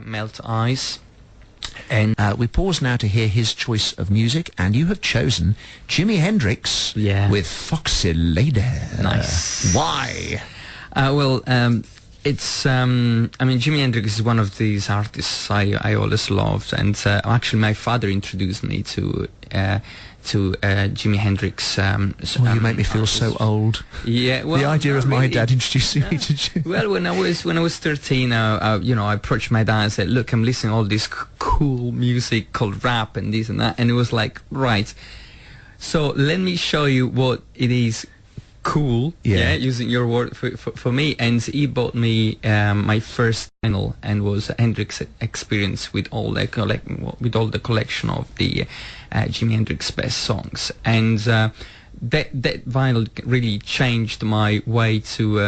melt ice. And we pause now to hear his choice of music, and you have chosen Jimi Hendrix with Foxy Lady. Nice. Why? It's I mean, Jimi Hendrix is one of these artists I always loved, and actually my father introduced me to Jimi Hendrix. You make me feel so old. Yeah, well, the idea of my really. dad introducing me to Jimi. Well, when I was 13, I approached my dad and said, "Look, I'm listening to all this cool music called rap and this and that," and it was like, right. So let me show you what it is. Cool, using your word for me. And he bought me my first vinyl, and was Hendrix Experience with all the collection of the Jimi Hendrix best songs. And that vinyl really changed my way to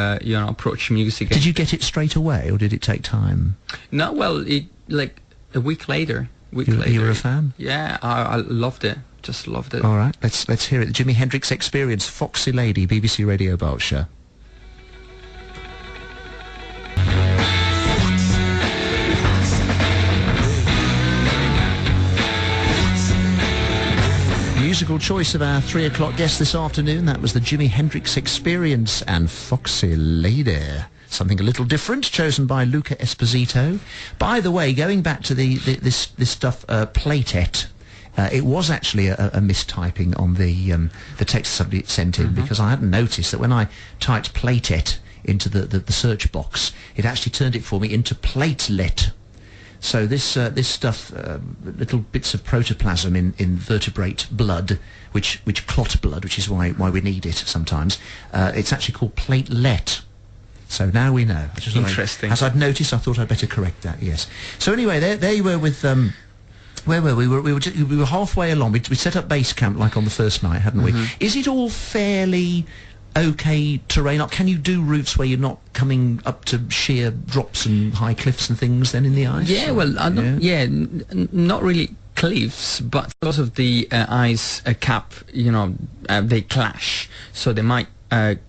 approach music. Did you get it straight away, or did it take time? No, well, it like a week later. You were a fan? Yeah, I loved it. Just loved it. All right, let's hear it. The Jimi Hendrix Experience, Foxy Lady, BBC Radio Berkshire. Musical choice of our 3 o'clock guest this afternoon. That was the Jimi Hendrix Experience and Foxy Lady. Something a little different, chosen by Luca Esposito. By the way, going back to this stuff, Playtet. It was actually a mistyping on the text somebody sent in, because I hadn't noticed that when I typed Playtet into the search box, it actually turned it for me into platelet. So this stuff, little bits of protoplasm in vertebrate blood, which clot blood, which is why we need it sometimes. It's actually called platelet. So now we know. Interesting. As I'd noticed, I thought I'd better correct that. Yes. So anyway, there you were with. Where were we? We were halfway along. We set up base camp like on the first night, hadn't we? Is it all fairly okay terrain? Can you do routes where you're not coming up to sheer drops and high cliffs and things then in the ice? Yeah, well, not really cliffs, but because of the ice cap, they clash, so they might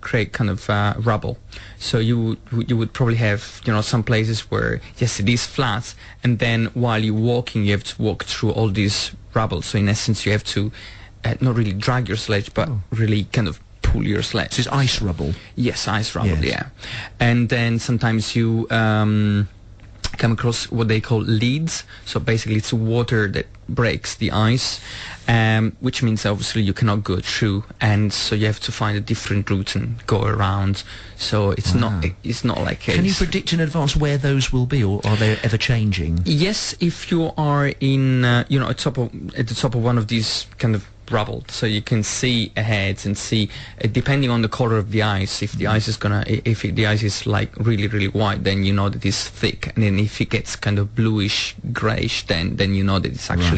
create kind of rubble. So you would probably have some places where yes, it is flat, and then while you're walking you have to walk through all these rubble. So in essence you have to not really drag your sledge, but really kind of pull your sledge. This is ice rubble. Yes, ice rubble. Yes. Yeah. And then sometimes you come across what they call leads. So basically it's water that breaks the ice, which means obviously you cannot go through, and so you have to find a different route and go around. So it's not like Can you predict in advance where those will be, or are they ever changing? Yes, if you are in at the top of one of these kind of rubble, so you can see ahead and see depending on the color of the ice. If the ice is like really really white, then you know that it's thick, and then if it gets kind of bluish grayish, then you know that it's actually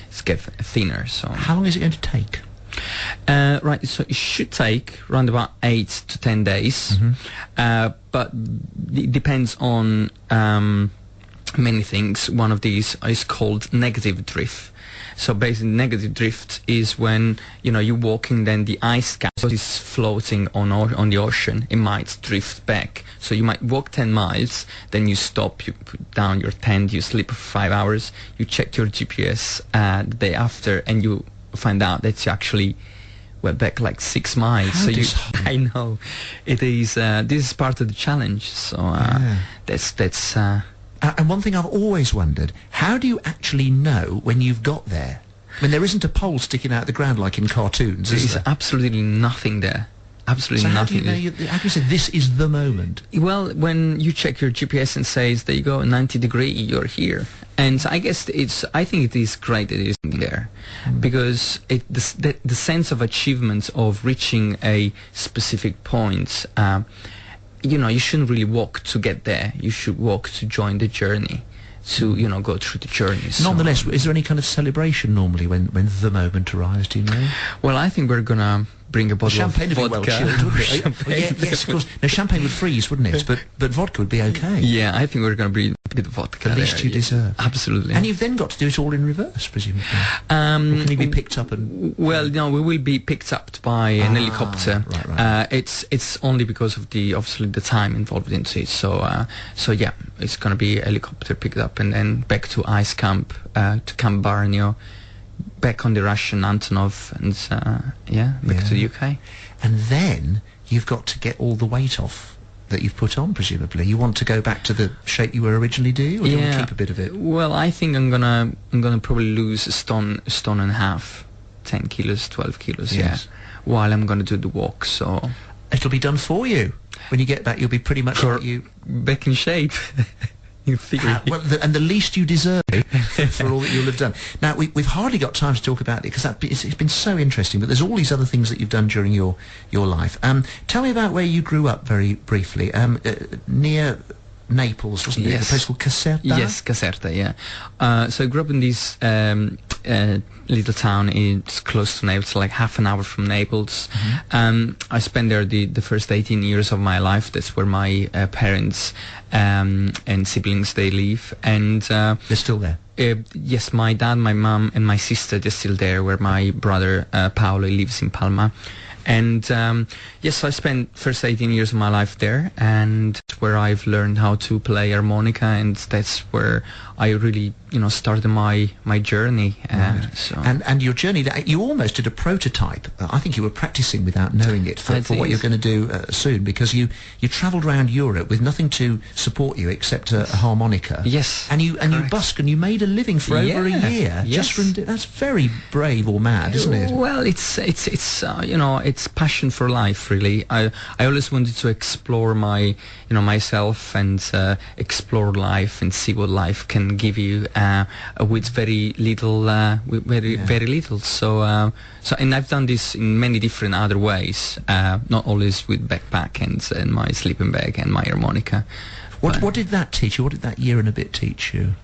it's get thinner. So how long is it going to take? Right, so it should take around about 8 to 10 days, but it depends on many things. One of these is called negative drift. So basically negative drift is when you're walking, then the ice cap is floating on the ocean. It might drift back, so you might walk 10 miles, then you stop, you put down your tent, you sleep for 5 hours, you check your GPS the day after, and you find out that you actually went back like 6 miles. I know it is. This is part of the challenge. So that's. And one thing I've always wondered: how do you actually know when you've got there? I mean, there isn't a pole sticking out the ground like in cartoons. There's absolutely nothing there. Absolutely nothing. How do you say this is the moment? Well, when you check your GPS and says, there you go, 90 degree, you're here. And I guess I think it is great that it isn't there, because the sense of achievement of reaching a specific point, you shouldn't really walk to get there. You should walk to join the journey, to go through the journey. Nonetheless, is there any kind of celebration normally when the moment arrives? Do you know? Well, I think we're gonna bring a bottle of Champagne would be vodka. well chilled, wouldn't it? Champagne. Yes, of course. No, champagne would freeze, wouldn't it? But vodka would be okay. Yeah, I think we're going to bring a bit of vodka. The least you deserve. Absolutely. And you've then got to do it all in reverse, presumably. Or can you be picked up and... Well, no, we will be picked up by an helicopter. Right. It's only because of obviously the time involved into it. So yeah, it's going to be a helicopter picked up and then back to ice camp, to Camp Barnio, back on the Russian Antonov, and back to the UK. And then you've got to get all the weight off that you've put on, presumably. You want to go back to the shape you were originally, do you? Or do you want to keep a bit of it? Well, I think I'm gonna probably lose a stone and a half, 10 kilos, 12 kilos, Yes. while I'm gonna do the walk, so... It'll be done for you. When you get back, you'll be pretty much like you... Back in shape. In theory. Well, and the least you deserve for all that you'll have done. Now, we've hardly got time to talk about it because it's been so interesting, but there's all these other things that you've done during your life. Tell me about where you grew up very briefly. Near Naples, wasn't it? Yes. A place called Caserta? Yes, Caserta, yeah. So I grew up in this little town. It's close to Naples, like half an hour from Naples. I spent there the first 18 years of my life. That's where my parents and siblings, they live. And They're still there? yes, my dad, my mum, and my sister, they're still there, where my brother, Paolo, lives in Palma. And yes, I spent first 18 years of my life there, and that's where I've learned how to play harmonica, and that's where I really, started my journey. Right. So. And your journey, you almost did a prototype. I think you were practicing without knowing it for what you're going to do soon, because you travelled around Europe with nothing to support you except a harmonica. Yes. And you busked and you made a living for over a year. Yes. Just from that's very brave or mad, isn't it? Well, it's it's passion for life, really. I always wanted to explore myself and explore life and see what life can give you with very little, very little. So and I've done this in many different other ways, not always with backpack and my sleeping bag and my harmonica. What did that teach you? What did that year and a bit teach you?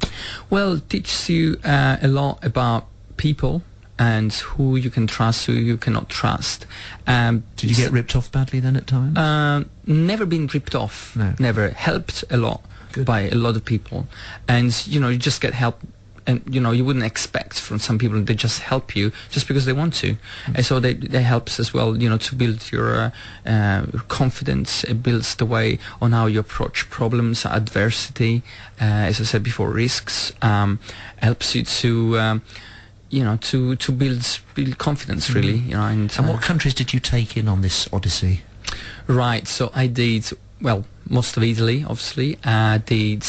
Well, it teaches you a lot about people and who you can trust, who you cannot trust. Did you get ripped off badly then at times? Never been ripped off. No. Never. Helped a lot. Good. By a lot of people. And, you just get help. And, you wouldn't expect from some people, they just help you just because they want to. And so they helps as well, to build your confidence. It builds the way on how you approach problems, adversity, as I said before, risks. Helps you to... to build confidence, really. And what countries did you take in on this odyssey? Right, so I did, well, most of Italy, obviously. Did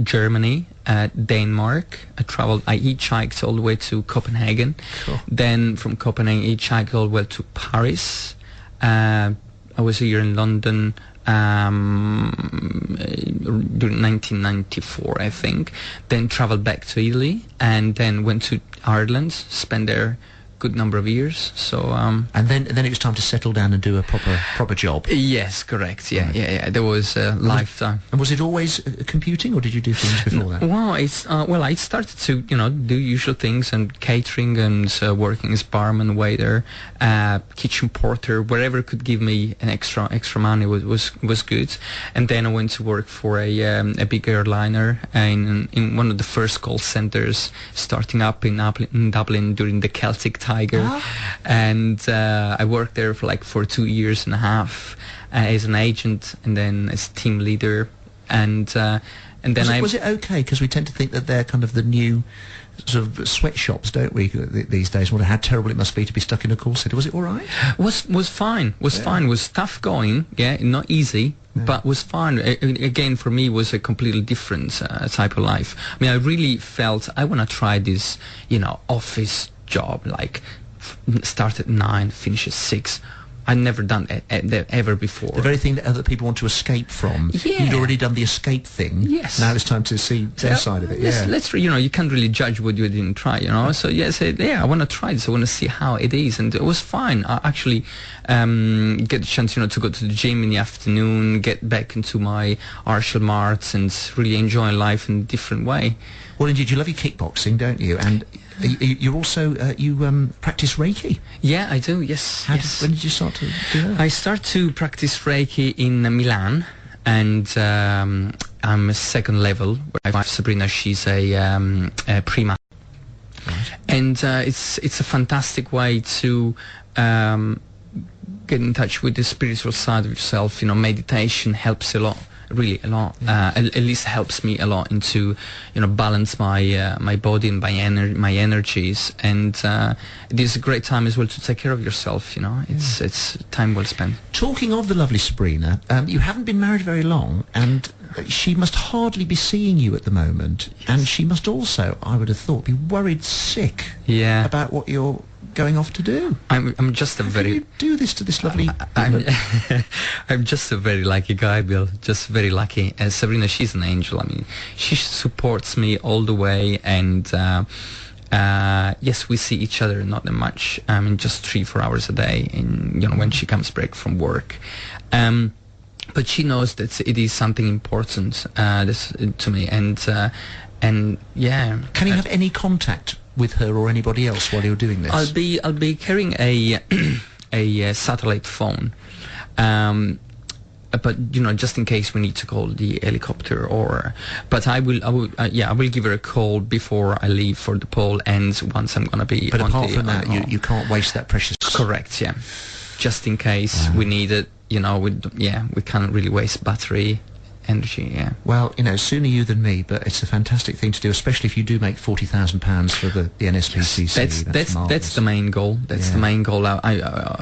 Germany, Denmark. I hitchhiked all the way to Copenhagen. Cool. Then from Copenhagen, hitchhiked all the way to Paris. I was here in London during 1994, I think. Then traveled back to Italy, and then went to Ireland, spent there good number of years. So and then it was time to settle down and do a proper job. Yes, correct. Yeah, Right. yeah. There was a lifetime. And was it always computing, or did you do things before that? Well, I started to do usual things and catering and working as barman, waiter, kitchen porter, wherever could give me an extra money was good. And then I went to work for a big airliner in one of the first call centers, starting up in Dublin during the Celtic Tiger. And I worked there for 2 years and a half as an agent, and then as team leader, and then was it okay? Because we tend to think that they're kind of the new sort of sweatshops, don't we, these days? Wonder how terrible it must be to be stuck in a call centre. Was it all right? Was fine. Fine. Was tough going. Yeah, not easy. Yeah. But was fine. Again, for me, was a completely different type of life. I mean, I really felt I want to try this, office job, like start at 9, finish at 6. I'd never done it ever before. The very thing that other people want to escape from. Yeah. You'd already done the escape thing. Yes. Now it's time to see their side of it. Yeah. Let's you can't really judge what you didn't try, So I said, I want to try this. I want to see how it is, and it was fine. I actually get the chance, to go to the gym in the afternoon, get back into my martial arts, and really enjoy life in a different way. Well, indeed, you love your kickboxing, don't you? And you're also you practice Reiki. Yeah, I do. Yes. When did you start to do that? I start to practice Reiki in Milan, and I'm a second level. My wife Sabrina, she's a prima, Right. and it's a fantastic way to get in touch with the spiritual side of yourself. Meditation helps a lot. Really a lot. At least helps me a lot into balance my body and my energies, and it is a great time as well to take care of yourself. It's time well spent. Talking of the lovely Sabrina, you haven't been married very long, and she must hardly be seeing you at the moment, and she must also, I would have thought, be worried sick about what you're going off to do. I'm just a How very can you do this to this lovely I'm just a very lucky guy, Bill. Just very lucky. Sabrina, she's an angel. I mean, she supports me all the way, and yes, we see each other not that much. I mean, just 3-4 hours a day, in when she comes back from work. But she knows that it is something important to me, and yeah. Can you have any contact with her or anybody else while you're doing this? I'll be carrying a satellite phone, but just in case we need to call the helicopter, but I will give her a call before I leave for the pole, and once I'm gonna be. But apart from that, you can't waste that precious. Correct. Yeah. Just in case we need it, we can't really waste battery energy. Yeah. Well, sooner you than me, but it's a fantastic thing to do, especially if you do make £40,000 for the NSPCC. That's the main goal. That's the main goal. I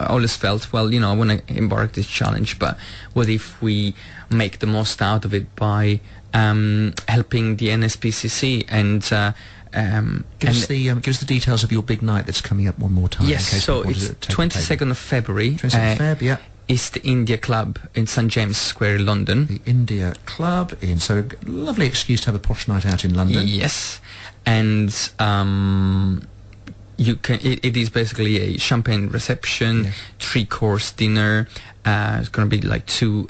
always felt, I want to embark this challenge, but what if we make the most out of it by helping the NSPCC and give us the details of your big night that's coming up one more time. Yes, so it's 22nd of February. 22nd of Feb, yeah. It's the India Club in St James Square, London. The India Club, so a lovely excuse to have a posh night out in London. Yes, and you can. It is basically a champagne reception, 3-course dinner. It's going to be like two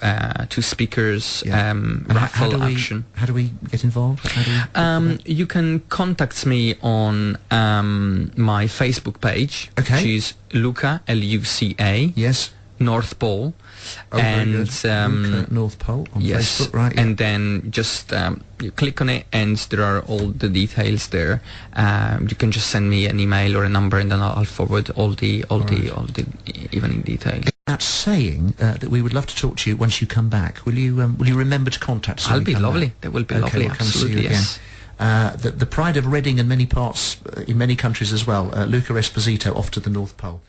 speakers. Raffle action. How do we get involved? You can contact me on my Facebook page, which is Luca, Luca. Yes. North Pole, and North Pole on Facebook, right? Yeah. And then just you click on it, and there are all the details there. You can just send me an email or a number, and then I'll forward all the evening details. That's saying that we would love to talk to you once you come back. Will you remember to contact us? I'll be lovely. That will be lovely. We'll come Absolutely, see you again. yes. The pride of Reading and many parts in many countries as well. Luca Esposito off to the North Pole.